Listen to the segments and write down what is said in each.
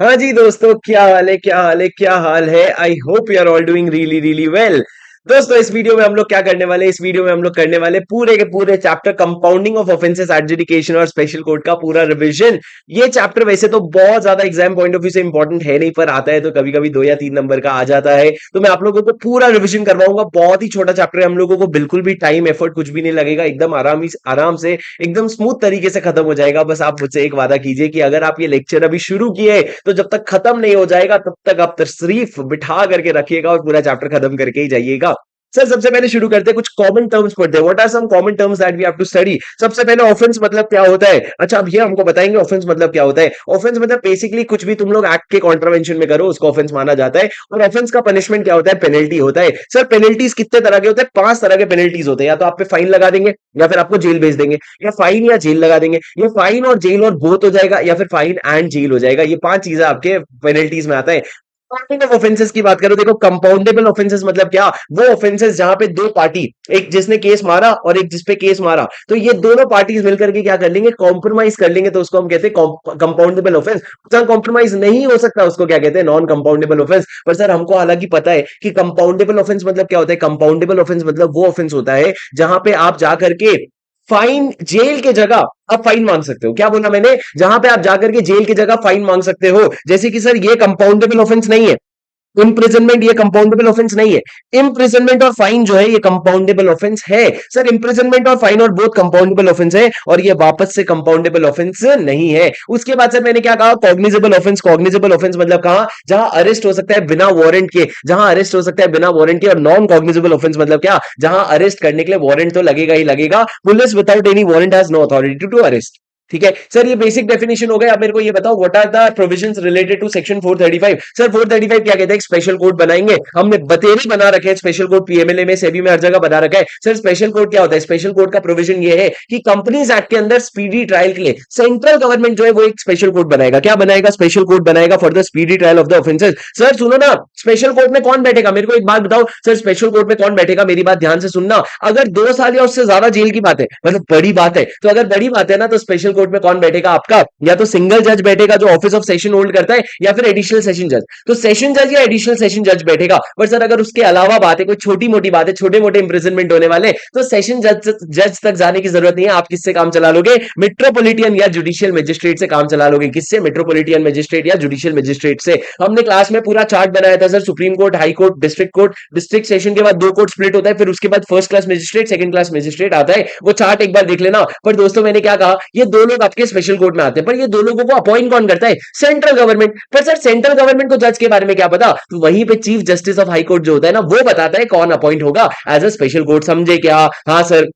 हाँ जी दोस्तों, क्या हाल है, क्या हाल है, क्या हाल है। I hope you are all doing really really well. दोस्तों, इस वीडियो में हम लोग क्या करने वाले, इस वीडियो में हम लोग करने वाले पूरे के पूरे chapter compounding of offences adjudication और स्पेशल कोड का पूरा रिवीजन। ये चैप्टर वैसे तो बहुत ज्यादा एग्जाम पॉइंट ऑफ व्यू से इंपॉर्टेंट है नहीं, पर आता है तो कभी कभी 2 या 3 नंबर का आ जाता है। तो मैं आप लोगों को पूरा रिवीजन करवाऊंगा। बहुत ही छोटा चैप्टर है, हम लोगों को बिल्कुल भी टाइम एफर्ट कुछ भी नहीं लगेगा, एकदम आराम से एकदम स्मूथ तरीके से खत्म हो जाएगा। बस आप मुझसे एक वादा कीजिए कि अगर आप ये लेक्चर अभी शुरू किए तो जब तक खत्म नहीं हो जाएगा तब तक आप तशरीफ बिठा करके रखिएगा और पूरा चैप्टर खत्म करके ही जाइएगा। सर, सबसे पहले शुरू करते हैं, कुछ कॉमन टर्म्स पढ़ते हैं। What are some common terms that we have to study. सबसे पहले ऑफेंस मतलब क्या होता है। अच्छा, अब ये हमको बताएंगे ऑफेंस मतलब क्या होता है। ऑफेंस मतलब बेसिकली कुछ भी तुम लोग एक्ट के कॉन्ट्रावेंशन में करो उसको ऑफेंस माना जाता है। और ऑफेंस का पनिशमेंट क्या होता है, पेनल्टी होता है। सर, पेनल्टीज कितने तरह के होते हैं, 5 तरह के पेनल्टीज होते हैं। या तो आप पे फाइन लगा देंगे, या फिर आपको जेल भेज देंगे, या फाइन या जेल लगा देंगे, या फाइन और जेल और बोथ हो जाएगा, या फिर फाइन एंड जेल हो जाएगा। ये 5 चीजें आपके पेनल्टीज में आता है। कंपाउंडिंग ऑफ ऑफेंसेस की बात करो, देखो कंपाउंडेबल ऑफेंसेस मतलब क्या। वो ऑफेंसेस जहां पे दो पार्टी, एक जिसने केस मारा और एक जिसपे केस मारा, तो ये दोनों पार्टीज मिलकर के क्या कर लेंगे, कॉम्प्रोमाइज कर लेंगे, तो उसको हम कहते हैं कंपाउंडेबल ऑफेंस। जहां कॉम्प्रोमाइज नहीं हो सकता उसको क्या कहते हैं, नॉन कंपाउंडेबल ऑफेंस। पर सर, हमको हालांकि पता है कि कंपाउंडेबल ऑफेंस मतलब क्या होता है। कंपाउंडेबल ऑफेंस मतलब वो ऑफेंस होता है जहां पे आप जाकर के फाइन, जेल के जगह आप फाइन मांग सकते हो। क्या बोला मैंने, जहां पे आप जाकर के जेल की जगह फाइन मांग सकते हो। जैसे कि सर, ये कंपाउंडेबल ऑफेंस नहीं है। इम्प्रिजनमेंट ये कंपाउंडेबल ऑफेंस नहीं है। इम्प्रिजनमेंट और फाइन जो है ये कंपाउंडेबल ऑफेंस है। सर, इम्प्रिजनमेंट और फाइन और बहुत कंपाउंडेबल ऑफेंस है, और ये वापस से कंपाउंडेबल ऑफेंस नहीं है। उसके बाद से मैंने क्या कहा, कॉग्निजेबल ऑफेंस। कॉग्निजेबल ऑफेंस मतलब कहा, जहां अरेस्ट हो सकता है बिना वारंट के, जहां अरेस्ट हो सकता है बिना वारंट के। और नॉन कॉग्निजेबल ऑफेंस मतलब क्या, जहां अरेस्ट करने के लिए वारंट तो लगेगा ही लगेगा। Police without any warrant has no authority to arrest. ठीक है सर, ये बेसिक डेफिनेशन हो गया। अब मेरे को ये बताओ, what are the provisions related to section 435। Sir, 435 क्या कहते हैं, स्पेशल कोड बनाएंगे। हमने बतेरे बना रखे हैं स्पेशल कोड, पीएमएलए में, सेबी में, हर जगह बना रखा है। सर, स्पेशल कोड क्या होता है। स्पेशल कोड का प्रोविजन ये है कि कंपनीज एक्ट के अंदर स्पीडी ट्रायल के लिए सेंट्रल गवर्नमेंट जो है वो एक स्पेशल कोड बनाएगा। क्या बनाएगा, स्पेशल कोड बनाएगा for the speedy trial of the offences. Sir सुनो ना, स्पेशल कोर्ट में कौन बैठेगा, मेरे को एक बात बताओ। सर, स्पेशल कोर्ट में कौन बैठेगा, मेरी बात ध्यान से सुनना। अगर 2 साल या उससे ज्यादा जेल की बात है, मतलब बड़ी बात है, तो अगर बड़ी बात है ना, तो स्पेशल कोर्ट में कौन बैठेगा आपका, या तो सिंगल जज बैठेगा जो ऑफिस ऑफ सेशन होल्ड करता है, या फिर एडिशनल सेशन जज। तो सेशन जज या एडिशनल सेशन जज बैठेगा। पर सर, अगर उसके अलावा बात है, कोई छोटी मोटी बात है, छोटे मोटे इंप्रिजनमेंट होने वाले, तो सेशन जज तक जाने की जरूरत नहीं है। आप किससे काम चला लोगे, मेट्रोपॉलिटन या जुडिशियल मजिस्ट्रेट से काम चला लोगे। किससे, मेट्रोपॉलिटन मजिस्ट्रेट या जुडिशियल मजिस्ट्रेट से। हमने क्लास में पूरा चार्ट बनाया था sir, supreme court, high court, district court, district session के बाद 2 कोर्ट स्प्लिट होता है, फिर उसके बाद first class magistrate, second class magistrate आता है। वो चार्ट एक बार देख लेना। पर दोस्तों, मैंने क्या कहा, ये दो लोग आपके स्पेशल कोर्ट में आते हैं, पर ये दो लोगों को अपॉइंट कौन करता है, सेंट्रल गवर्नमेंट। पर सर, सेंट्रल गवर्नमेंट को जज के बारे में क्या पता, तो वहीं पे chief justice of high court जो होता है ना, वो बताता है कौन अपॉइंट होगा एज अ स्पेशल कोर्ट। समझे क्या। हाँ सर।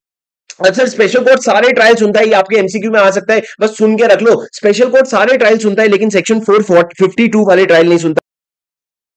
सर, स्पेशल कोर्ट सारे ट्रायल सुनता है, ये आपके एमसीक्यू में आ सकता है, बस सुन के रख लो। स्पेशल कोर्ट सारे ट्रायल सुनता है, लेकिन सेक्शन 452 वाले ट्रायल नहीं सुनता।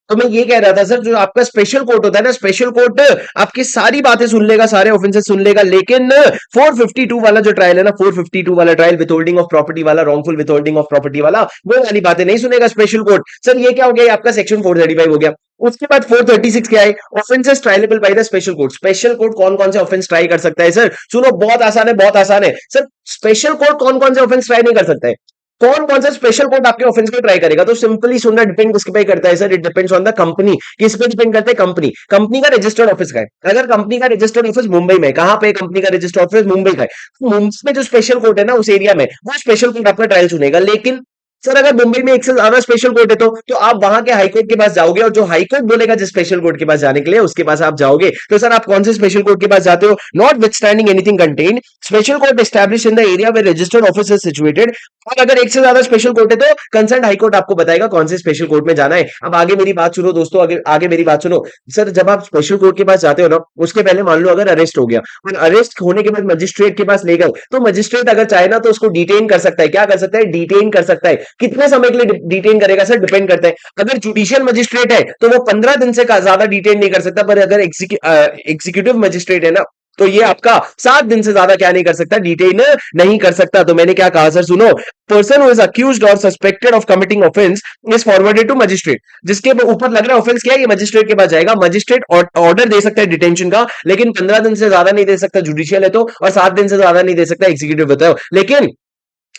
तो मैं ये कह रहा था सर, जो आपका स्पेशल कोर्ट होता है ना, स्पेशल कोर्ट आपकी सारी बातें सुन लेगा, सारे ऑफेंसेस सुन लेगा, लेकिन 452 वाला जो ट्रायल है ना, 452 वाला ट्रायल, विथहोल्डिंग ऑफ प्रॉपर्टी वाला, रॉन्गफुल विथहोल्डिंग ऑफ प्रॉपर्टी वाला, वो वाली बातें नहीं सुनेगा स्पेशल कोर्ट। सर, ये क्या हो गया, आपका सेक्शन 435 हो गया। उसके बाद 436 क्या है, offences triable by the special court. Special court कौन कौन से ऑफेंस ट्राई कर सकता है। सर सुनो, बहुत आसान है, बहुत आसान है। सर, स्पेशल कोर्ट कौन कौन से ऑफेंस ट्राई नहीं कर सकता है, कौन कौन सा स्पेशल कोर्ट आपके ऑफेंस को ट्राई करेगा। तो सिंपली सुनना, डिपेंड किसके पे करता है sir, it depends on the company. किस पे डिपेंड करता है, कंपनी, कंपनी का रजिस्टर्ड ऑफिस का है। अगर कंपनी का रजिस्टर्ड ऑफिस मुंबई में, कहां पे कंपनी का रजिस्टर्ड ऑफिस, मुंबई का है, तो मुंबई में जो स्पेशल कोर्ट है ना, उस एरिया में वो स्पेशल कोर्ट आपका ट्रायल सुनेगा। लेकिन सर, अगर मुंबई में एक से ज्यादा स्पेशल कोर्ट है तो आप वहां के हाईकोर्ट के पास जाओगे, और जो हाईकोर्ट बोलेगा जिस स्पेशल कोर्ट के पास जाने के लिए, उसके पास आप जाओगे। तो सर, आप कौन से स्पेशल कोर्ट के पास जाते हो, notwithstanding anything contain special court establish in the area where registered office is situated. और अगर एक से ज्यादा स्पेशल कोर्ट है तो कंसर्न हाईकोर्ट आपको बताएगा कौन से स्पेशल कोर्ट में जाना है। अब आगे मेरी बात सुनो दोस्तों, आगे मेरी बात सुनो। सर, जब आप स्पेशल कोर्ट के पास जाते हो ना, उसके पहले मान लो अगर अरेस्ट हो गया, और अरेस्ट होने के बाद मजिस्ट्रेट के पास ले गए, तो मजिस्ट्रेट अगर चाहे ना तो उसको डिटेन कर सकता है। क्या कर सकता है, डिटेन कर सकता है। कितने समय के लिए डिटेन करेगा सर, डिपेंड करता है। अगर जुडिशियल मजिस्ट्रेट है तो वो 15 दिन से ज्यादा डिटेन नहीं कर सकता, पर अगर एग्जीक्यूटिव मजिस्ट्रेट है ना, तो ये आपका 7 दिन से ज्यादा क्या नहीं कर सकता, डिटेन नहीं कर सकता। तो मैंने क्या कहा सर, सुनो, पर्सन हु इज अक्यूज्ड और suspected of committing offence is forwarded to magistrate. जिसके ऊपर लग रहा है ऑफेंस क्या है, ये मजिस्ट्रेट के पास जाएगा। मजिस्ट्रेट ऑर्डर दे सकता है डिटेंशन का, लेकिन 15 दिन से ज्यादा नहीं दे सकता जुडिशियल है तो, और 7 दिन से ज्यादा नहीं दे सकता एग्जीक्यूटिव होता है। लेकिन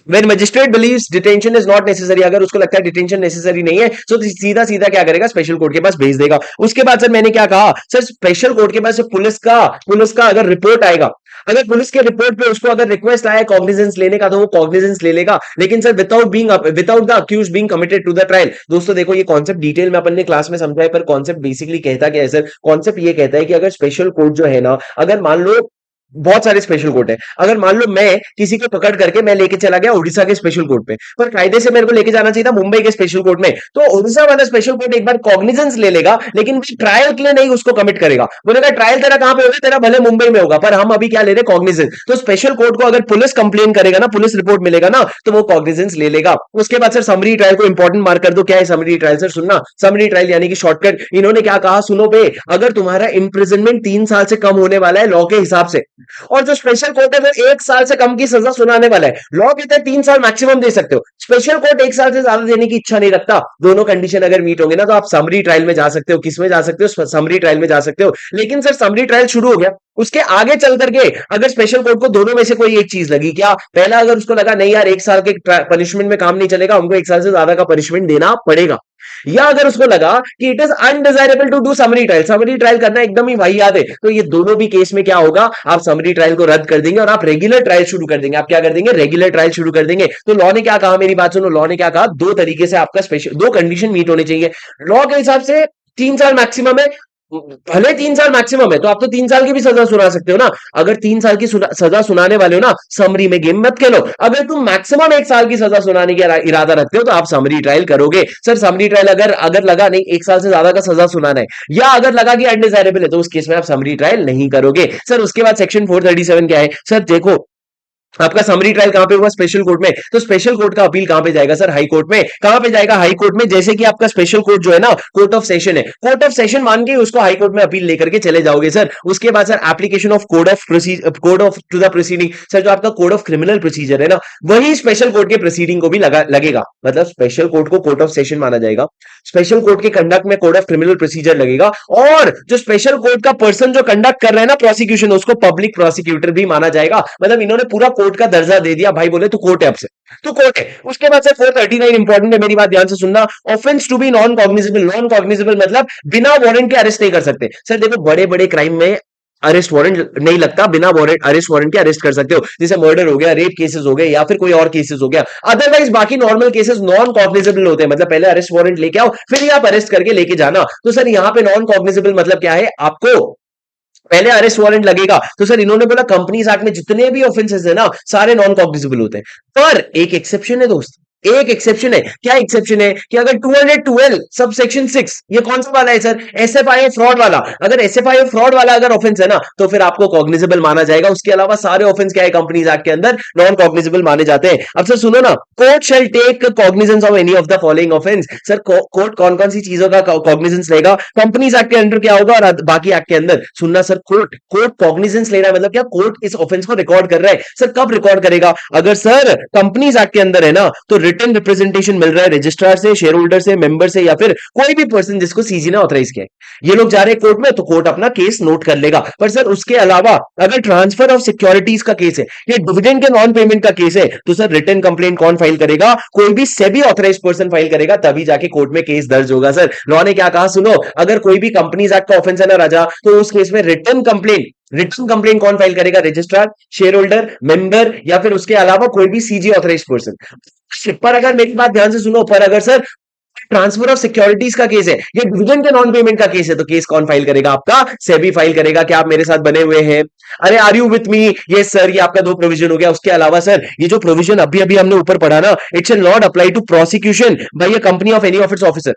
When magistrate believes detention is not necessary, अगर उसको लगता है डिटेंशन नेसेसरी नहीं है तो सीधा सीधा क्या करेगा, स्पेशल कोर्ट के पास भेज देगा। उसके बाद सर मैंने क्या कहा, सर स्पेशल कोर्ट के पास पुलिस का अगर रिपोर्ट आएगा, अगर पुलिस के रिपोर्ट पे उसको अगर रिक्वेस्ट आया कॉग्निजेंस लेने का तो वो कॉग्निजेंस ले लेगा, लेकिन sir without the accuse being committed to the trial. दोस्तों देखो ये कॉन्सेप्ट डिटेल में अपन ने क्लास में समझा है, पर कॉन्सेप्ट बेसिकली कहता क्या है सर, कॉन्सेप्ट ये कहता है कि अगर स्पेशल कोर्ट जो है ना, अगर मान लो बहुत सारे स्पेशल कोर्ट है, अगर मान लो मैं किसी को पकड़ करके मैं लेके चला गया उड़ीसा के स्पेशल कोर्ट पे, पर कायदे से मेरे को लेके जाना चाहिए था मुंबई के स्पेशल कोर्ट में, तो उड़ीसा वाला स्पेशल कोर्ट एक बार कॉग्निजेंस ले लेगा, लेकिन ट्रायल के लिए नहीं उसको कमिट करेगा। बोलेगा ट्रायल तेरा कहां पे होगा, तेरा भले मुंबई में होगा, पर हम अभी क्या ले रहे कॉग्निजेंस। तो स्पेशल कोर्ट को अगर पुलिस कंप्लेन करेगा ना, पुलिस रिपोर्ट मिलेगा ना, तो वो कॉग्निजेंस ले लेगा। उसके बाद सर समरी ट्रायल को इंपॉर्टेंट मार्क कर दो, क्या है समरी ट्रायल सर, सुनना समरी ट्रायल यानी कि शॉर्टकट। इन्होंने क्या कहा सुनो पे, अगर तुम्हारा इंप्रिजनमेंट 3 साल से कम होने वाला है लॉ के हिसाब से, और जो स्पेशल कोर्ट है वो 1 साल से कम की सजा सुनाने वाला है, लॉ कहता है 3 साल मैक्सिमम दे सकते हो, स्पेशल कोर्ट 1 साल से ज्यादा देने की इच्छा नहीं रखता, दोनों कंडीशन अगर मीट होंगे ना तो आप समरी ट्रायल में जा सकते हो। किस में जा सकते हो, समरी ट्रायल में जा सकते हो। लेकिन सर समरी ट्रायल शुरू हो गया, उसके आगे चल करके अगर स्पेशल कोर्ट को दोनों में से कोई एक चीज लगी, क्या पहला अगर उसको लगा नहीं यार 1 साल के पनिशमेंट में काम नहीं चलेगा, हमको 1 साल से ज्यादा का पनिशमेंट देना पड़ेगा, या अगर उसको लगा कि it is undesirable to do summary trial करना एकदम ही वाहियात है, तो ये दोनों भी केस में क्या होगा, आप समरी ट्रायल को रद्द कर देंगे और आप रेगुलर ट्रायल शुरू कर देंगे। आप क्या कर देंगे, रेगुलर ट्रायल शुरू कर देंगे। तो लॉ ने क्या कहा, मेरी बात सुनो, लॉ ने क्या कहा, दो तरीके से आपका स्पेशल, दो कंडीशन मीट होने चाहिए लॉ के हिसाब से। 3 साल मैक्सिमम है, भले 3 साल मैक्सिमम है तो आप तो 3 साल की भी सजा सुना सकते हो ना। अगर 3 साल की सजा सुनाने वाले हो ना, समरी में गेम मत खेलो। अगर तुम मैक्सिमम 1 साल की सजा सुनाने का इरादा रखते हो तो आप समरी ट्रायल करोगे। सर समरी ट्रायल अगर अगर लगा नहीं 1 साल से ज्यादा का सजा सुनाना है, या अगर लगा कि अनडिजायरेबल है, तो उस केस में आप समरी ट्रायल नहीं करोगे। सर उसके बाद सेक्शन 437 क्या है, सर देखो आपका समरी ट्रायल कहां पे हुआ, स्पेशल कोर्ट में, तो स्पेशल कोर्ट का अपील कहां पे जाएगा सर, हाई कोर्ट में। कहां पे जाएगा, हाई कोर्ट में। जैसे कि आपका स्पेशल कोर्ट जो है ना कोर्ट ऑफ सेशन है, कोर्ट ऑफ सेशन मान के उसको हाई कोर्ट में अपील लेकर के चले जाओगे सर। उसके बाद sir application of code of to the proceeding, sir जो आपका कोड ऑफ क्रिमिनल प्रोसीजर है ना, वही स्पेशल कोर्ट के प्रोसीडिंग को भी लगेगा। मतलब स्पेशल कोर्ट को कोर्ट ऑफ सेशन माना जाएगा, स्पेशल कोर्ट के कंडक्ट में कोड ऑफ क्रिमिनल प्रोसीजर लगेगा, और जो स्पेशल कोर्ट का पर्सन जो कंडक्ट कर रहा है ना प्रोसिक्यूशन, उसको पब्लिक प्रोसिक्यूटर भी माना जाएगा। मतलब इन्होंने पूरा कोर्ट का दर्जा दे दिया, भाई बोले तो कोर्ट है, अब से तो कोर्ट है। उसके बाद से 439 इंपॉर्टेंट है, मेरी बात ध्यान से सुनना। Offence to be non cognizable, non cognizable मतलब बिना वारंट के अरेस्ट नहीं कर सकते। सर देखो बड़े बड़े क्राइम में अरेस्ट वारंट नहीं लगता, बिना वारंट अरेस्ट वारंट के अरेस्ट कर सकते हो, जैसे मर्डर हो गया, रेप केसेस हो गए, या फिर कोई और केसेस हो गया। अदरवाइज बाकी नॉर्मल केसेस नॉन कॉग्निजेबल होते हैं, मतलब पहले अरेस्ट वारंट लेके आओ फिर ही आप अरेस्ट करके लेके जाना। तो सर यहाँ पे नॉन कॉग्निजेबल मतलब क्या है, आपको पहले अरेस्ट वारंट लगेगा। तो सर इन्होंने बोला कंपनीज एक्ट में जितने भी ऑफेंसेस है ना सारे नॉन कॉग्निजेबल होते हैं, पर एक एक्सेप्शन है दोस्त, एक एक्सेप्शन है। क्या एक्सेप्शन है कि अगर 212 सब सेक्शन 6, ये कौन सा वाला है सर, एसएफआई फ्रॉड वाला, अगर एसएफआई फ्रॉड वाला अगर ऑफेंस है ना तो फिर आपको कॉग्निजेबल माना जाएगा। उसके अलावा सारे ऑफेंस क्या है कंपनीज एक्ट के अंदर नॉन कॉग्निजेबल माने जाते हैं। अब सर सुनो ना, court shall take cognizance of any of the following offence. Sir court कौन कौन सी चीजों का कॉग्निजेंस लेगा, कंपनीज एक्ट के अंदर क्या होगा और बाकी एक्ट के अंदर। सुनना सर, कोर्ट कॉग्निजेंस ले रहा है मतलब क्या, कोर्ट इस ऑफेंस को रिकॉर्ड कर रहा है। सर कब रिकॉर्ड करेगा, अगर सर कंपनीज एक्ट के अंदर है ना तो रिटन रिप्रेजेंटेशन मिल रहा है रजिस्ट्रार से, शेयर होल्डर से, मेंबर से, या फिर कोई भी पर्सन जिसको सीजी ने ऑथराइज किया है। ये लोग जा रहे हैं कोर्ट में तो कोर्ट अपना केस नोट कर लेगा। पर सर उसके अलावा अगर ट्रांसफर ऑफ सिक्योरिटीज का केस है या डिविडेंड के नॉन पेमेंट का केस है तो सर रिटन कंप्लेंट कौन फाइल करेगा, कोई भी सेबी ऑथराइज्ड पर्सन फाइल करेगा, तभी जाके कोर्ट में केस दर्ज होगा। सर लॉ ने क्या कहा सुनो, अगर कोई भी कंपनीज एक्ट का ऑफेंस है ना राजा, तो उस केस में रिटन कंप्लेंट कौन फाइल करेगा, रजिस्ट्रार, शेयर होल्डर, मेंबर, या फिर उसके अलावा कोई भी सीजी ऑथराइज्ड पर्सन। पर अगर मेरी बात ध्यान से सुनो, पर अगर सर ट्रांसफर ऑफ सिक्योरिटीज का केस है या डिविडेंड के नॉन पेमेंट का केस है तो केस कौन फाइल करेगा, आपका सेबी फाइल करेगा। क्या आप मेरे साथ बने हुए हैं, अरे आर यू विथ मी, ये सर ये आपका 2 प्रोविजन हो गया। उसके अलावा सर ये जो प्रोविजन अभी अभी हमने ऊपर पढ़ा ना, it shall not apply to prosecution by a company of any of its officer.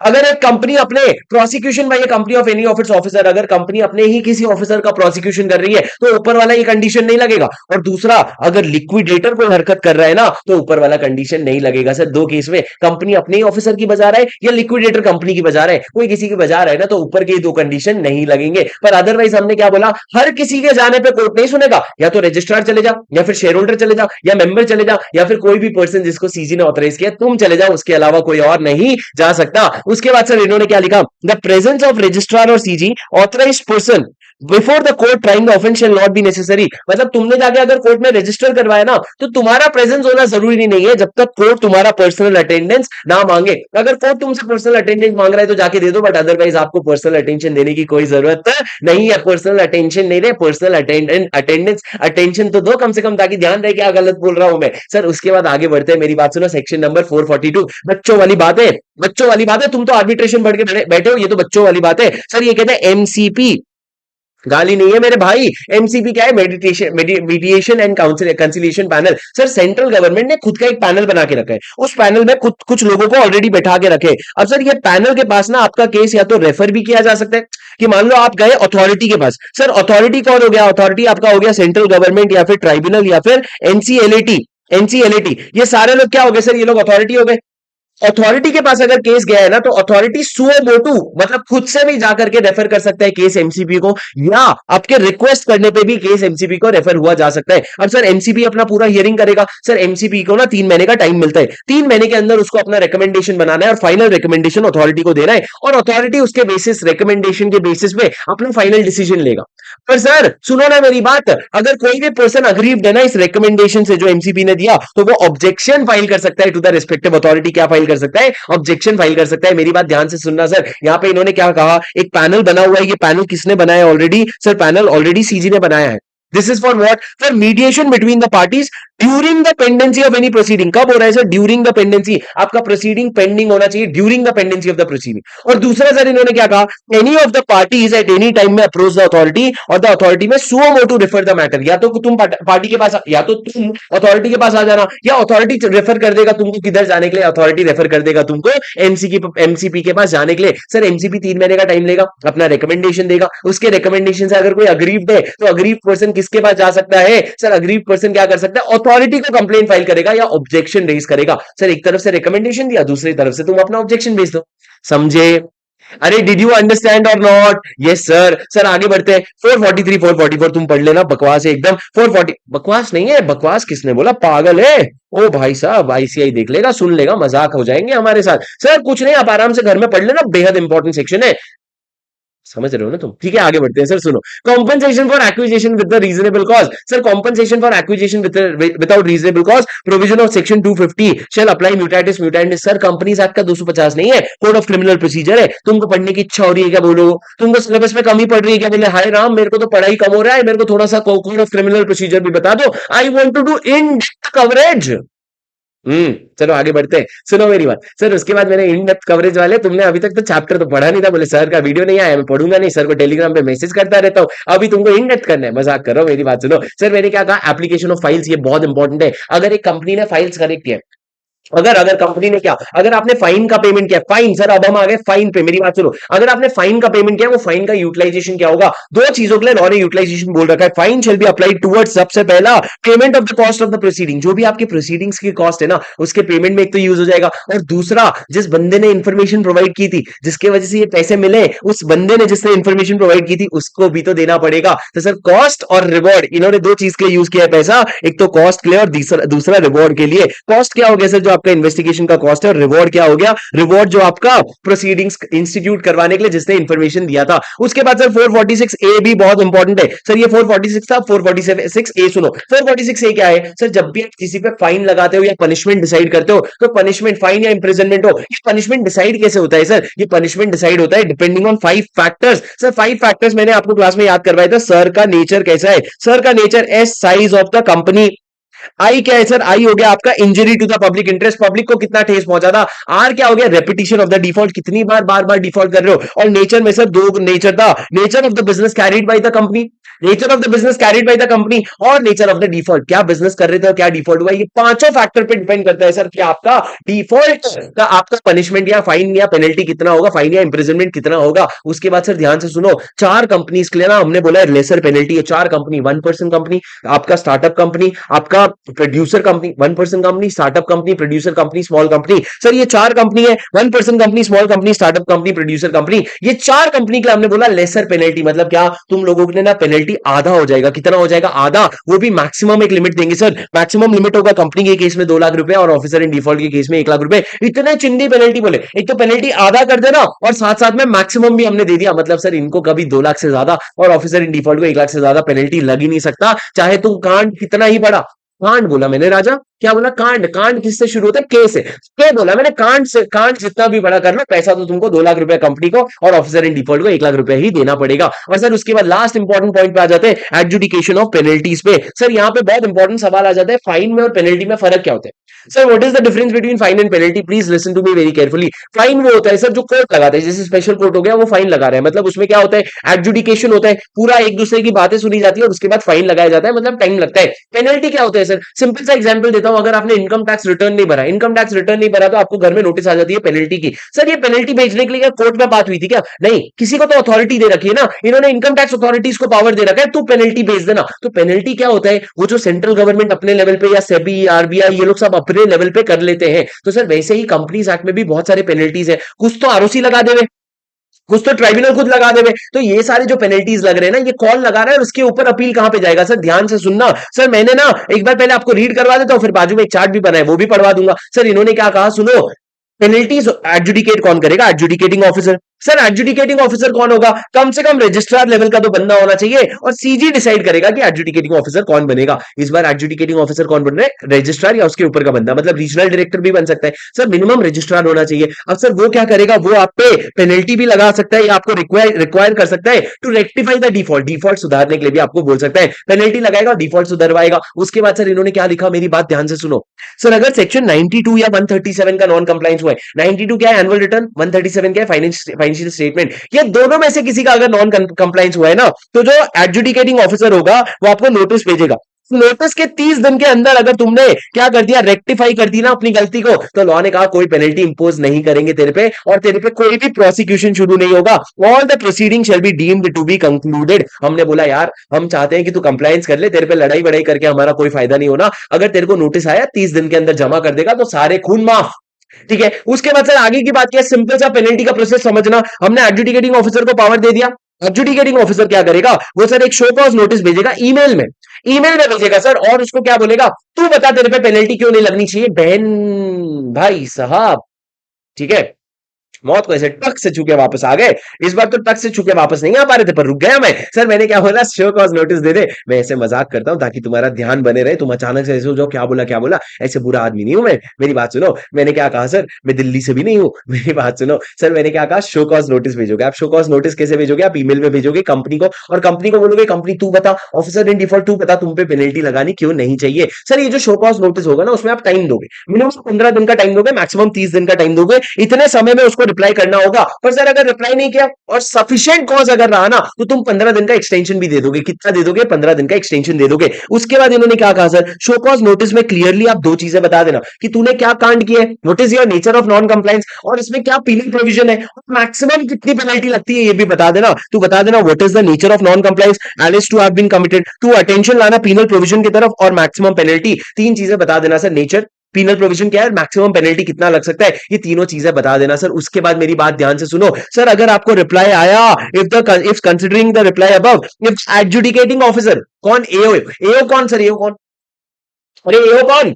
अगर एक कंपनी अपने prosecution by company of any of its officer, अगर कंपनी अपने ही किसी ऑफिसर का प्रोसिक्यूशन कर रही है तो ऊपर वाला ये कंडीशन नहीं लगेगा। और दूसरा, अगर लिक्विडेटर कोई हरकत कर रहा है ना तो ऊपर वाला कंडीशन नहीं लगेगा। सर दो केस में, कंपनी अपने ही ऑफिसर की बजा रहा है या लिक्विडेटर कंपनी की बजा रहा है, कोई किसी की बजा रहा है ना, तो ऊपर के दो कंडीशन नहीं लगेंगे। पर अदरवाइज हमने क्या बोला, हर किसी के जाने पे कोर्ट नहीं सुनेगा, या तो रजिस्ट्रार चले जाओ, या फिर शेयर होल्डर चले जाओ, या मेंबर चले जाओ, या फिर कोई भी पर्सन जिसको सीजी ने ऑथराइज किया तुम चले जाओ, उसके अलावा कोई और नहीं जा सकता। उसके बाद सर इन्होंने क्या लिखा, द प्रेजेंस ऑफ रजिस्ट्रार और CG authorised person before the court trying the offence shall not be necessary, मतलब तुमने जाके अगर कोर्ट में रजिस्टर करवाया ना तो तुम्हारा प्रेजेंस होना जरूरी नहीं है जब तक कोर्ट तुम्हारा पर्सनल अटेंडेंस ना मांगे। अगर कोर्ट तुमसे पर्सनल अटेंडेंस मांग रहा है तो जाके दे दो, बट अदरवाइज आपको पर्सनल अटेंशन देने की कोई जरूरत नहीं है। पर्सनल अटेंशन नहीं दे, पर्सनल अटेंडेंस अटेंशन तो दो कम से कम, ताकि ध्यान रहे क्या गलत बोल रहा हूं मैं सर। उसके बाद आगे बढ़ते हैं, मेरी बात सुनो। सेक्शन नंबर 442, बच्चों वाली बात है, बच्चों वाली बात है। तुम तो आर्बिट्रेशन पढ़ के बैठे हो, ये तो बच्चों वाली बात है सर। ये कहते हैं एमसीपी, गाली नहीं है मेरे भाई। एमसीपी क्या है? Mediation and conciliation panel. Sir central government ने खुद का एक पैनल बना के रखा है, उस पैनल में कुछ लोगों को ऑलरेडी बैठा के रखे। अब सर ये पैनल के पास ना आपका केस या तो रेफर भी किया जा सकता है, कि मान लो आप गए अथॉरिटी के पास। सर अथॉरिटी कौन हो गया? अथॉरिटी आपका हो गया सेंट्रल गवर्नमेंट या फिर ट्राइब्यूनल या फिर एनसीएलएटी। एनसीएलएटी ये सारे लोग क्या हो गए सर? ये लोग अथॉरिटी हो गए। अथॉरिटी के पास अगर केस गया है ना तो अथॉरिटी सुओ मोटू मतलब खुद से भी जाकर के रेफर कर सकता है केस एमसीपी को, या आपके रिक्वेस्ट करने पे भी केस एमसीपी को रेफर हुआ जा सकता है। अब सर एमसीपी अपना पूरा हियरिंग करेगा। सर एमसीपी को ना 3 महीने का टाइम मिलता है, 3 महीने के अंदर उसको अपना रिकमेंडेशन बनाना है और फाइनल रिकमेंडेशन अथॉरिटी को देना है, और अथॉरिटी उसके बेसिस रिकमेंडेशन के बेसिस पे अपना फाइनल डिसीजन लेगा। पर सर सुनो ना मेरी बात, अगर कोई भी पर्सन अग्रीव्ड है ना इस रिकमेंडेशन से जो एमसीपी ने दिया, तो वो ऑब्जेक्शन फाइल कर सकता है टू द रिस्पेक्टिव अथॉरिटी। क्या फाइल कर सकता है? ऑब्जेक्शन फाइल कर सकता है। मेरी बात ध्यान से सुनना सर, यहां पे इन्होंने क्या कहा, एक पैनल बना हुआ है। ये पैनल किसने बनाया already? Sir panel already CG ने बनाया है। This is for what? For mediation between the parties during the pendency of any proceeding. कब हो रहा है सर? During the pendency. आपका प्रोसीडिंग पेंडिंग होना चाहिए during the pendency of the proceeding. और दूसरा सर इन्होंने क्या कहा, any of the parties at any time में अप्रोच द अथॉरिटी और द अथॉरिटी में suo motu refer the matter. या तो तुम पार्टी के पास, या तो तुम अथॉरिटी के पास आ जाना, या अथॉरिटी रेफर कर देगा तुमको किधर जाने के लिए? अथॉरिटी रेफर कर देगा तुमको एमसीपी के पास जाने के लिए। सर एमसीपी 3 महीने का टाइम लेगा, अपना रिकमेंडेशन देगा। उसके रिकमेंडेशन से अगर कोई अग्रीव्ड है तो अग्रीव्ड पर्सन किसके पास जा सकता है? सर अग्रीव्ड पर्सन क्या कर सकता है? अथॉरिटी को कंप्लेंट फाइल करेगा या ऑब्जेक्शन रेज करेगा। सर एक तरफ से रिकमेंडेशन दिया, दूसरी तरफ से तुम अपना ऑब्जेक्शन भेज दो। समझे? अरे डिड यू अंडरस्टैंड और नॉट? Yes sir. सर आगे बढ़ते हैं। 443 444 तुम पढ़ लेना, बकवास है एकदम। 440 बकवास नहीं है, बकवास किसने बोला? पागल है ओ भाई साहब। आईसीआई देख लेगा, सुन लेगा, मजाक हो जाएंगे हमारे साथ। सर कुछ नहीं, आप आराम से घर में पढ़ लेना, बेहद इंपॉर्टेंट सेक्शन है। समझ रहे हो ना तुम? ठीक है आगे बढ़ते हैं। सर सुनो, compensation for acquisition with the reasonable cause. Sir compensation for acquisition without reasonable cause, provision of section 250 shall apply म्यूटेटिस mutandis. Sir companies act का 250 नहीं है, कोड ऑफ क्रिमिनल प्रोसीजर है। तुमको पढ़ने की इच्छा हो रही है क्या? बोलो। तुमको सिलेबस में कमी पड़ रही है क्या? बोले हाय राम मेरे को तो पढ़ाई कम हो रहा है, मेरे को थोड़ा सा कोड ऑफ क्रिमिनल प्रोसीजर भी बता दो। I want to do in depth coverage. चलो आगे बढ़ते हैं। सुनो मेरी बात सर, उसके बाद मैंने इन डेप्थ कवरेज वाले, तुमने अभी तक तो चैप्टर तो पढ़ा नहीं था। बोले सर का वीडियो नहीं आया, मैं पढ़ूंगा नहीं, सर को टेलीग्राम पे मैसेज करता रहता हूँ। अभी तुमको इन डेप्थ करना है? मजाक करो। मेरी बात सुनो सर, मैंने क्या कहा, एप्लीकेशन ऑफ फाइल्स, ये बहुत इंपॉर्टेंट है। अगर एक कंपनी ने फाइल्स कलेक्ट किया, अगर कंपनी ने क्या, अगर आपने फाइन का पेमेंट किया, फाइन सर अब हम आ गए फाइन पे। मेरी बात सुनो, अगर आपने फाइन का पेमेंट किया, वो फाइन का यूटिलाइजेशन क्या होगा? दो चीजों के लिए लॉ ने यूटिलाइजेशन बोल रखा है। Fine shall be applied towards, सबसे पहला payment of the cost of the proceeding. जो भी आपकी प्रोसीडिंग्स की कॉस्ट है ना, उसके पेमेंट में एक तो यूज हो जाएगा, और दूसरा जिस बंदे ने इंफॉर्मेशन प्रोवाइड की थी, जिसके वजह से ये पैसे मिले, उस बंदे ने जिसने इंफॉर्मेशन प्रोवाइड की थी उसको भी तो देना पड़ेगा। तो सर कॉस्ट और रिवॉर्ड, इन्होंने दो चीज के लिए यूज किया है पैसा, एक तो कॉस्ट के लिए और दूसरा रिवॉर्ड के लिए। कॉस्ट क्या हो गया सर? जो आपका इन्वेस्टिगेशन का कॉस्ट है। और रिवॉर्ड क्या हो गया? रिवॉर्ड जो आपका प्रोसीडिंग्स इंस्टीट्यूट करवाने के लिए जिसने इंफॉर्मेशन दिया था। उसके बाद सर 446 ए भी बहुत इंपॉर्टेंट है सर। ये 446 था, 446 ए सुनो। 446 ए क्या है सर? जब भी आप किसी पे फाइन लगाते हो या पनिशमेंट डिसाइड करते हो, तो पनिशमेंट फाइन या इंप्रिजनमेंट हो, ये पनिशमेंट डिसाइड कैसे होता है सर? ये पनिशमेंट डिसाइड होता है depending on 5 factors. Sir 5 factors मैंने आपको क्लास में याद करवाया था। सर का नेचर कैसा है? सर का nature, as size of the company, आई क्या है सर? आई हो गया आपका injury to the public interest, public को कितना ठेस पहुंचा था। आर क्या हो गया? रेपिटेशन ऑफ द डिफॉल्ट, कितनी बार डिफॉल्ट कर रहे हो। और नेचर में सर दो नेचर था, nature of the business carried by the company, nature of the business carried by the company, और नेचर ऑफ द डिफॉल्ट, क्या बिजनेस कर रहे थे और क्या डिफॉल्ट हुआ। ये पांचों फैक्टर पे डिपेंड करता है सर कि आपका डिफॉल्ट का आपका पनिशमेंट या फाइन या पेनल्टी कितना होगा, फाइन या इंप्रिजनमेंट कितना होगा। उसके बाद सर ध्यान से सुनो, 4 कंपनीज के लिए ना हमने बोला है लेसर पेनल्टी है। 4 कंपनी, 1% कंपनी, आपका स्टार्टअप कंपनी, आपका producer company, 1% company, startup company, producer company, small company. Sir ये 4 कंपनी है, 1% company, small company, startup company, producer company. ये 4 कंपनी के लिए हमने बोला लेसर पेनल्टी, मतलब क्या? तुम लोगों ने ना पेनल्टी पेनल्टी आधा हो जाएगा। कितना हो जाएगा? आधा। वो भी मैक्सिमम एक लिमिट देंगे सर, मैक्सिमम लिमिट होगा कंपनी के केस में 2 लाख रुपए और ऑफिसर इन डिफॉल्ट के केस में 1 लाख रुपए। इतने चिंदी पेनल्टी बोले, एक तो पेनल्टी आधा कर देना और साथ साथ में मैक्सिमम भी हमने दे दिया। मतलब सर इनको कभी 2 लाख से ज्यादा और ऑफिसर इन डिफॉल्ट को 1 लाख से ज्यादा पेनल्टी लग ही नहीं सकता, चाहे तुम कांड कितना ही बड़ा। कांड बोला मैंने राजा, क्या बोला? कांड। कांड किससे शुरू होता है? के से। के बोला मैंने, कांड से। कांड जितना भी बड़ा करना, पैसा तो तुमको 2 लाख रुपए कंपनी को और ऑफिसर इन डिफॉल्ट को 1 लाख रुपए ही देना पड़ेगा। और सर उसके बाद लास्ट इंपॉर्टेंट पॉइंट पे आ जाते हैं, एडजुडिकेशन ऑफ पेनल्टीज पे। सर यहाँ पे बहुत इंपॉर्टेंट सवाल आ जाता है, फाइन में और पेनल्टी में फर्क क्या होता है? Sir what is the difference between fine and penalty? Please listen to me very carefully. Fine वो होता है सर जो कोर्ट लगाता है, जैसे स्पेशल कोर्ट हो गया, वो फाइन लगा रहा है, मतलब उसमें क्या होता है? एडजुडिकेशन होता है, पूरा एक दूसरे की बातें सुनी जाती है और उसके बाद फाइन लगाया जाता है, मतलब टाइम लगता है। पेनल्टी क्या होता है सर? सिंपल सा एग्जांपल देता हूं, अगर आपने इनकम टैक्स रिटर्न नहीं भरा, इनकम टैक्स रिटर्न नहीं भरा तो आपको घर में नोटिस आ जाती है पेनल्टी की। सर ये पेनल्टी भेजने के लिए कोर्ट में बात हुई थी क्या? नहीं, किसी को तो अथॉरिटी दे रखी है ना, इन्होंने इनकम टैक्स अथॉरिटीज को पावर दे रखा है, तो पेनल्टी भेज देना। तो पेनल्टी क्या होता है? वो जो सेंट्रल गवर्नमेंट अपने लेवल पे या सेबी, आरबीआई, ये लोग सब अपने लेवल पे कर लेते हैं। तो सर वैसे ही कंपनीज एक्ट में भी बहुत सारे पेनल्टीज है, कुछ तो आरओसी लगा देवे, कुछ तो ट्राइब्यूनल खुद लगा देवे। तो ये सारे जो पेनल्टीज लग रहे हैं ना, ये कौन लगा रहा है और उसके ऊपर अपील कहां पे जाएगा? सर ध्यान से सुनना। सर मैंने ना एक बार पहले आपको रीड करवा देता हूं, फिर बाजू में एक चार्ट भी बना है वो भी पढ़वा दूंगा। सर इन्होंने क्या कहा सुनो, पेनल्टीज एडजुडिकेट कौन करेगा? Adjudicating officer. Sir adjudicating officer कौन होगा? कम से कम रजिस्ट्रार लेवल का तो बंदा होना चाहिए, और सीजी डिसाइड करेगा कि एडजुडिकेटिंग ऑफिसर कौन बनेगा। इस बार एडजुडिकेटिंग ऑफिसर कौन बन रहा है? रजिस्ट्रार या उसके ऊपर का बंदा, मतलब रीजनल डायरेक्टर भी बन सकता है। सर मिनिमम रजिस्ट्रार होना चाहिए। अब सर वो क्या करेगा? वो आप पे पेनल्टी भी लगा सकता है या आपको रिक्वायर कर सकता है to rectify the default. Default सुधारने के लिए भी आपको बोल सकता है, पेनल्टी लगाएगा, डिफॉल्ट सुधरवाएगा। उसके बाद सर इन्होंने क्या लिखा, मेरी बात ध्यान से सुनो। सर अगर सेक्शन 92 या 137 का नॉन कंप्लायंस हुआ है, 92 क्या है? एनुअल रिटर्न, 137 क्या है? Financial statement. ये दोनों में से किसी का अगर नॉन कंप्लायंस हुआ है ना, तो जो एडजुडिकेटिंग ऑफिसर होगा वो आपको नोटिस भेजेगा। नोटिस के 30 दिन के अंदर अगर तुमने क्या कर दिया, रेक्टिफाई कर दी ना अपनी गलती को, तो लॉ ने कहा कोई पेनल्टी इंपोज नहीं करेंगे तेरे पे, और तेरे पे कोई भी प्रोसिक्यूशन शुरू नहीं होगा। All the proceeding shall be deemed to be concluded. हमने बोला यार हम चाहते हैं कि तू कंप्लायंस कर ले, तेरे पे लड़ाई बड़ाई करके हमारा कोई फायदा नहीं होना। अगर तेरे को नोटिस आया 30 दिन के अंदर जमा कर देगा तो सारे खून माफ। ठीक है, उसके बाद सर आगे की बात क्या है? सिंपल सा पेनल्टी का प्रोसेस समझना। हमने एडजुडिकेटिंग ऑफिसर को पावर दे दिया। एडजुडिकेटिंग ऑफिसर क्या करेगा? वो सर एक शो कॉज नोटिस भेजेगा ईमेल में, ईमेल में भेजेगा सर, और उसको क्या बोलेगा, तू बता तेरे पे पेनल्टी क्यों नहीं लगनी चाहिए बहन भाई साहब। ठीक है, मौत को ऐसे टक से छूके वापस आ गए। इस बार तो टक से छूके वापस नहीं आ पा रहे थे, पर रुक गया मैं। सर मैंने क्या बोला, शो कॉज नोटिस दे दे। मैं ऐसे मजाक करता हूं ताकि तुम्हारा ध्यान बने रहे, तुम अचानक से ऐसे हो जाओ क्या बोला क्या बोला। ऐसे बुरा आदमी नहीं हूं मैं, मेरी बात सुनो। मैंने क्या कहा सर, मैं दिल्ली से भी नहीं हूं, मेरी बात सुनो। सर मैंने क्या कहा, शो कॉज नोटिस भेजोगे आप। शो कॉज नोटिस कैसे भेजोगे आप? ईमेल में भेजोगे कंपनी को, और कंपनी को बोलोगे कंपनी तू बता, ऑफिसर इन डिफॉल्ट तू बता, तुम पे पेनल्टी लगानी क्यों नहीं चाहिए। सर ये जो शो कॉज नोटिस होगा ना, उसमें आप टाइम दोगे, मिनिमम 15 दिन का टाइम दोगे, मैक्सिमम 30 दिन का टाइम दोगे। इतने समय में उसको रिप्लाई करना होगा। पर सर अगर रिप्लाई नहीं किया और सफिशिएंट कॉज अगर रहा ना, तो तुम 15 दिन का एक्सटेंशन भी दे दोगे। कितना दे दोगे? 15 दिन का एक्सटेंशन दे दोगे। उसके बाद इन्होंने क्या कहा सर, शो कॉज नोटिस में क्लियरली आप 2 चीजें बता देना कि तूने क्या कांड किया है, what is your nature of non compliance, और इसमें क्या पीनल प्रोविजन है, मैक्सिमम कितनी पेनल्टी लगती है ये भी बता देना। तू बता देना what is the nature of non compliance, alleged to have been committed, तू अटेंशन लाना पीनल प्रोविजन की तरफ, और मैक्सिमम पेनल्टी। 3 चीजें बता देना सर, नेचर, पीनल प्रोविजन क्या है, मैक्सिमम पेनल्टी कितना लग सकता है, ये तीनों चीजें बता देना सर। उसके बाद मेरी बात ध्यान से सुनो सर, अगर आपको रिप्लाई आया, if considering the reply above, if adjudicating officer कौन, एओ, एओ कौन सर, एओ कौन? अरे एओ कौन?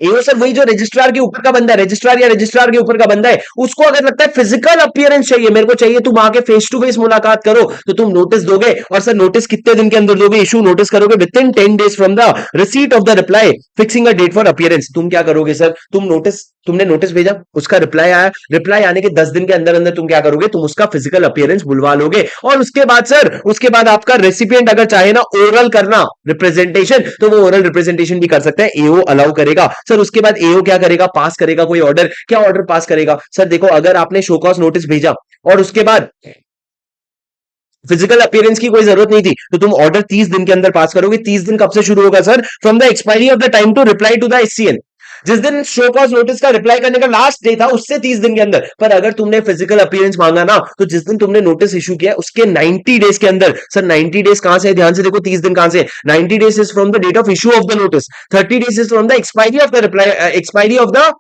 एओ सर वही जो रजिस्ट्रार के ऊपर का बंदा है, रजिस्ट्रार या रजिस्ट्रार के ऊपर का बंदा है। उसको अगर लगता है फिजिकल अपीयरेंस चाहिए, मेरे को चाहिए तुम आके फेस टू फेस मुलाकात करो, तो तुम नोटिस दोगे। और सर नोटिस कितने दिन के अंदर दोगे? इशू नोटिस करोगे within 10 days from the receipt of the reply fixing a date for appearance. तुम क्या करोगे सर, तुमने नोटिस भेजा, उसका रिप्लाई आया, रिप्लाई आने के 10 दिन के अंदर अंदर तुम क्या करोगे, तुम उसका फिजिकल अपीयरेंस बुलवा लोगे। और उसके बाद सर, उसके बाद आपका रेसिपिएंट अगर चाहे ना ओरल करना रिप्रेजेंटेशन, तो वो ओरल रिप्रेजेंटेशन भी कर सकता है, एओ अलाउ करेगा। सर उसके बाद एओ क्या करेगा, पास करेगा कोई ऑर्डर। क्या ऑर्डर पास करेगा सर? देखो अगर आपने शो कॉज नोटिस भेजा और उसके बाद फिजिकल अपीयरेंस की कोई जरूरत नहीं थी, तो तुम ऑर्डर 30 दिन के अंदर पास करोगे। 30 दिन कब से शुरू होगा sir? From the expiry of the time to reply to the SCN. जिस दिन शो कॉज नोटिस का रिप्लाई करने का लास्ट डे था, उससे 30 दिन के अंदर। पर अगर तुमने फिजिकल अपीयरेंस मांगा ना, तो जिस दिन तुमने नोटिस इशू किया उसके 90 डेज के अंदर। सर 90 डेज कहां से है? ध्यान से देखो, 30 दिन कहां से? 90 days is from the date of issue of the notice, 30 days is from the expiry of the reply, expiry of the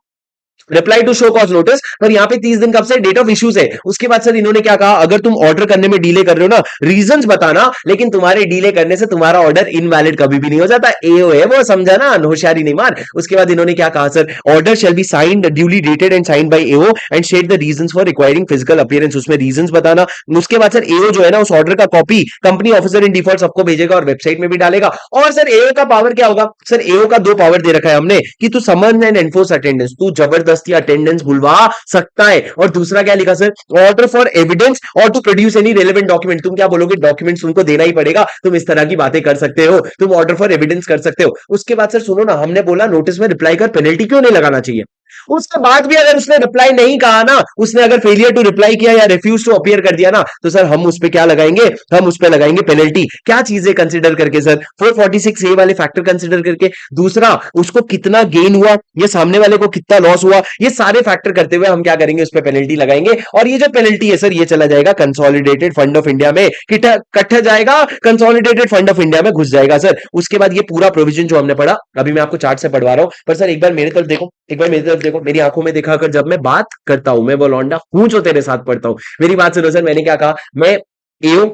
reply to show cause notice, पर यहाँ पे 30 दिन कब से, डेट ऑफ इश्यूज है। उसके बाद सर इन्होंने क्या कहा, अगर तुम ऑर्डर करने में डिले कर रहे हो ना, रीजंस बताना, लेकिन तुम्हारे डिले करने से तुम्हारा ऑर्डर इनवैलिड कभी भी नहीं हो जाता। एओ है वो, समझा ना, होशियारी नहीं मार। उसके बाद इन्होंने क्या कहा sir, order shall be signed duly dated and signed by AO and share the reasons for requiring physical appearance, उसमें रीजंस बताना। उसके बाद सर एओ जो है ना, उस ऑर्डर का copy company officer in default सबको भेजेगा और वेबसाइट में भी डालेगा। और सर एओ का पावर क्या होगा, सर एओ का दो पावर दे रखा है हमने कि तू समन एंड एनफोर्स अटेंडेंस, तू जबरदस्ती अटेंडेंस बुलवा सकता है। और दूसरा क्या लिखा सर, ऑर्डर फॉर एविडेंस और to produce any relevant document, तुम क्या बोलोगे, डॉक्यूमेंट्स तुमको देना ही पड़ेगा, तुम इस तरह की बातें कर सकते हो, तुम ऑर्डर फॉर एविडेंस कर सकते हो। उसके बाद सर सुनो ना, हमने बोला नोटिस में रिप्लाई कर पेनल्टी क्यों नहीं लगाना चाहिए। उसके बाद भी अगर उसने रिप्लाई नहीं कहा ना, उसने अगर फेलियर टू रिप्लाई किया या रिफ्यूज टू अपीयर कर दिया ना, तो सर हम उस पे क्या लगाएंगे, हम उस पे लगाएंगे पेनल्टी। क्या चीजें कंसीडर करके सर, 446 ए वाले फैक्टर कंसीडर करके, दूसरा उसको कितना गेन हुआ, ये सामने वाले को कितना लॉस हुआ, ये सारे फैक्टर करते हुए हम क्या करेंगे, उस पे पेनल्टी लगाएंगे। और ये जो पेनल्टी है सर, ये चला जाएगा कंसोलिडेटेड फंड ऑफ इंडिया में, कट्ठा जाएगा, कंसोलिडेटेड फंड ऑफ इंडिया में घुस जाएगा सर। उसके बाद ये पूरा प्रोविजन जो हमने पढ़ा, अभी मैं आपको चार्ट से पढ़वा रहा हूं, पर सर एक बार मेरे तरफ देखो, एक बार मेरी तरफ देखो, मेरी आंखों में देखा कर, जब मैं बात करता हूं, मैं वो लौंडा हूं जो तेरे साथ पढ़ता हूं। मेरी बात सुनो सर, मैंने क्या कहा, मैं एओ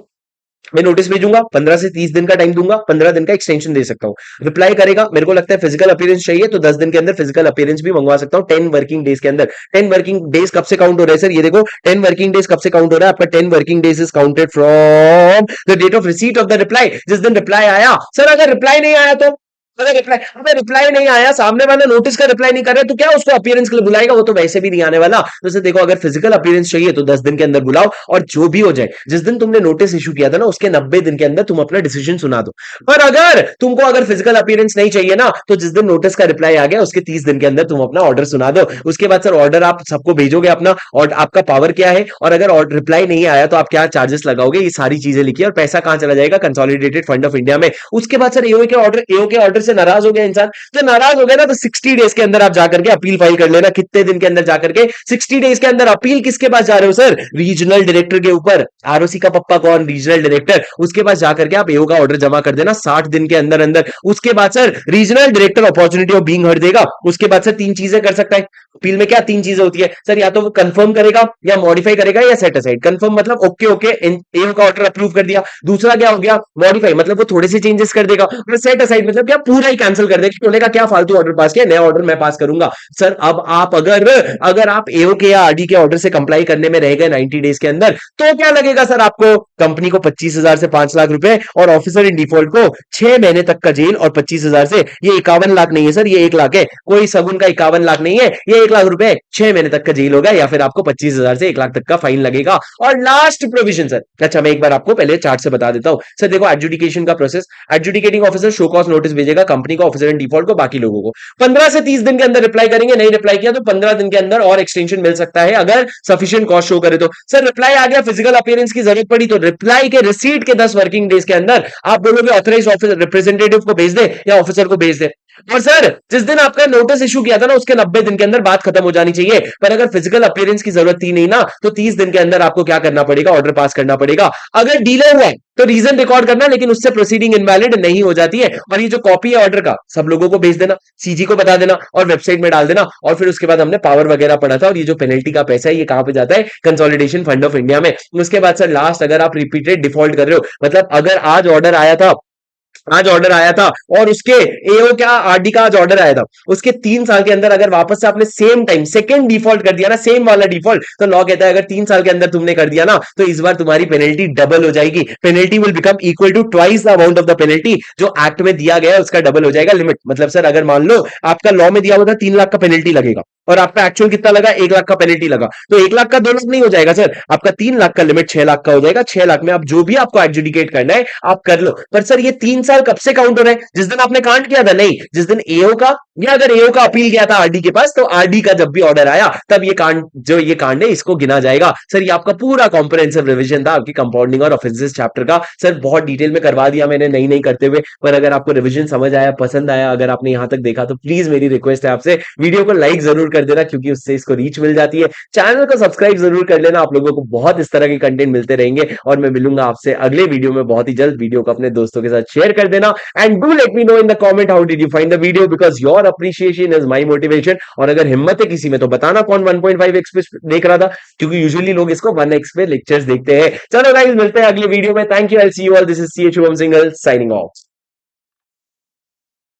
मैं नोटिस भेजूंगा, 15 से 30 दिन का टाइम दूंगा, 15 दिन का एक्सटेंशन दे सकता हूं। रिप्लाई करेगा, मेरे को लगता है फिजिकल अपीयरेंस चाहिए तो 10 दिन के अंदर फिजिकल अपीयरेंस भी मंगवा सकता हूं, 10 वर्किंग डेज के अंदर। 10 वर्किंग डेज कब से काउंट हो रहा है सर, ये देखो 10 वर्किंग डेज कब से काउंट हो रहा है आपका, 10 working days is counted from the date of receipt of the reply, जिस दिन रिप्लाई आया। सर अगर रिप्लाई नहीं आया तो, अगर रिप्लाई नहीं आया, सामने वाला नोटिस का रिप्लाई नहीं कर रहा, तो क्या उसको अपीयरेंस के लिए बुलाएगा, वो तो वैसे भी नहीं आने वाला। तो सर देखो, अगर फिजिकल अपीयरेंस चाहिए तो 10 दिन के अंदर बुलाओ, और जो भी हो जाए, जिस दिन तुमने नोटिस इशू किया था ना, उसके 90 दिन के अंदर तुम अपना डिसीजन सुना दो। पर अगर तुमको अगर फिजिकल अपीयरेंस नहीं चाहिए ना, तो जिस दिन नोटिस का रिप्लाई आ गया, उसके 30 दिन के अंदर तुम अपना ऑर्डर सुना दो। उसके बाद सर ऑर्डर आप सबको भेजोगे अपना, और आपका पावर क्या है, और अगर रिप्लाई नहीं आया तो आप क्या चार्जेस लगाओगे, ये सारी चीजें लिखिए, और पैसा कहां चला जाएगा, कंसोलिडेटेड फंड ऑफ इंडिया में। उसके बाद सर एओ के ऑर्डर से नाराज हो गया इंसान, तो नाराज हो गया ना, तो 60 डेज के अंदर आप जाकर के अपील फाइल कर लेना। कितने दिन के अंदर जाकर के, 60 डेज के अंदर अपील किसके पास जा रहे हो सर, रीजनल डायरेक्टर के ऊपर। आरओसी का पप्पा कौन, रीजनल डायरेक्टर, उसके पास जाकर के आप एओ का ऑर्डर जमा कर देना 60 दिन के अंदर अंदर। उसके बाद sir regional director opportunity of being heard देगा। उसके बाद सर 3 चीजें कर सकता है अपील में, क्या 3 चीजें होती है सर, या तो वो कंफर्म करेगा, या मॉडिफाई करेगा, या सेट असाइड। कंफर्म मतलब ओके ओके, एओ का ऑर्डर अप्रूव कर दिया। दूसरा क्या हो गया, मॉडिफाई मतलब वो थोड़े से चेंजेस कर देगा। और सेट असाइड मतलब क्या, पूरा ही कैंसिल कर देगा, का क्या फालतू ऑर्डर पास किया, नया ऑर्डर मैं पास करूंगा। सर अब आप अगर आप एओ के या आरडी के ऑर्डर से कंप्लाई करने में रह गए 90 डेज के अंदर, तो क्या लगेगा सर आपको, कंपनी को 25,000 से 5 लाख रुपए, और ऑफिसर इन डिफॉल्ट को 6 महीने तक का जेल, और 25,000 से, ये 51 लाख नहीं है सर, ये 1 लाख है, कोई सगुन का 51 लाख नहीं है, ये 1 लाख रुपए, 6 महीने तक का जेल होगा, या फिर आपको 25,000 से 1 लाख तक का फाइन लगेगा। और लास्ट प्रोविजन सर, अच्छा मैं एक बार आपको पहले चार्ट से बता देता हूं सर। देखो एडजुडिकेशन का process, adjudicating officer show cause notice भेजेगा कंपनी को, ऑफिसर इन डिफॉल्ट को, बाकी लोगों को 15 से 30 दिन के अंदर रिप्लाई करेंगे। नहीं रिप्लाई किया तो 15 दिन के अंदर और एक्सटेंशन मिल सकता है, अगर सफिशिएंट कॉस्ट शो करे तो। सर रिप्लाई आ गया, फिजिकल अपीयरेंस की जरूरत पड़ी, तो रिप्लाई के रिसीट के 10 वर्किंग डेज के अंदर आप बोलोगे ऑथराइज्ड ऑफिसर रिप्रेजेंटेटिव को भेज दे, या ऑफिसर को भेज दे। और सर जिस दिन आपका नोटिस इशू किया था ना, उसके 90 दिन के अंदर बात खत्म हो जानी चाहिए। पर अगर फिजिकल अपीयरेंस की जरूरत थी नहीं ना, तो 30 दिन के अंदर आपको क्या करना पड़ेगा, ऑर्डर पास करना पड़ेगा। अगर डिले हुआ है तो रीजन रिकॉर्ड करना, लेकिन उससे प्रोसीडिंग इनवैलिड नहीं हो जाती है। और ये जो कॉपी है ऑर्डर का, सब लोगों को भेज देना, सीजी को बता देना, और वेबसाइट में डाल देना। और फिर उसके बाद हमने पावर वगैरह पढ़ा था, और ये जो पेनल्टी का पैसा है, ये कहां पे जाता है, कंसोलिडेशन फंड ऑफ इंडिया में। उसके बाद सर लास्ट, अगर आप रिपीटेड डिफॉल्ट कर रहे हो, मतलब अगर आज ऑर्डर आया था और उसके एओ क्या आरडी का आज ऑर्डर आया था, उसके 3 साल के अंदर अगर वापस से आपने सेम टाइम सेकंड डिफॉल्ट कर दिया ना, सेम वाला डिफॉल्ट, तो लॉ कहता है अगर 3 साल के अंदर तुमने कर दिया ना, तो इस बार तुम्हारी पेनल्टी डबल हो जाएगी। Penalty will become equal to twice the amount of the penalty, जो एक्ट में दिया गया है उसका डबल हो जाएगा लिमिट। मतलब सर अगर मान लो आपका लॉ में दिया हुआ था 3 लाख का पेनल्टी लगेगा, और आपका एक्चुअल कितना लगा, 1 लाख का पेनल्टी लगा, तो 1 लाख का 2 लाख नहीं हो जाएगा सर, आपका 3 लाख का लिमिट 6 लाख का हो जाएगा। 6 लाख में आप जो भी आपको एडजुडिकेट करना है आप कर लो। पर सर ये 3 साल कब से काउंट हो रहा है, जिस दिन आपने कांड किया था, नहीं, जिस दिन एओ का, या अगर एओ का अपील किया था आरडी के पास, तो आरडी का जब भी ऑर्डर आया तब ये कांड है, इसको गिना जाएगा। सर ये आपका पूरा कॉम्प्रिहेंसिव रिवीजन था आपकी कंपाउंडिंग और ऑफेंसेस चैप्टर का। सर बहुत डिटेल में करवा दिया मैंने नहीं करते हुए, पर अगर आपको रिवीजन समझ आया, पसंद आया, अगर आपने यहां तक देखा, तो प्लीज मेरी रिक्वेस्ट है आपसे वीडियो को लाइक जरूर कर देना, क्योंकि उससे इसको रीच मिल जाती है। चैनल को सब्सक्राइब जरूर कर लेना, आप लोगों को बहुत इस तरह के कंटेंट मिलते रहेंगे। और मैं मिलूंगा आपसे अगले वीडियो में बहुत ही जल्द। वीडियो को अपने दोस्तों के साथ शेयर कर देना and do let me know in the comment how did you find the video, because your appreciation is my motivation. और अगर हिम्मत है किसी में तो बताना कौन 1.5x पे देख रहा था, क्योंकि यूजुअली लोग इसको 1x पे लेक्चर्स देखते हैं। चलो गाइस, मिलते हैं अगले वीडियो में। Thank you, I see you all, this is C H Shubham Singhal signing of.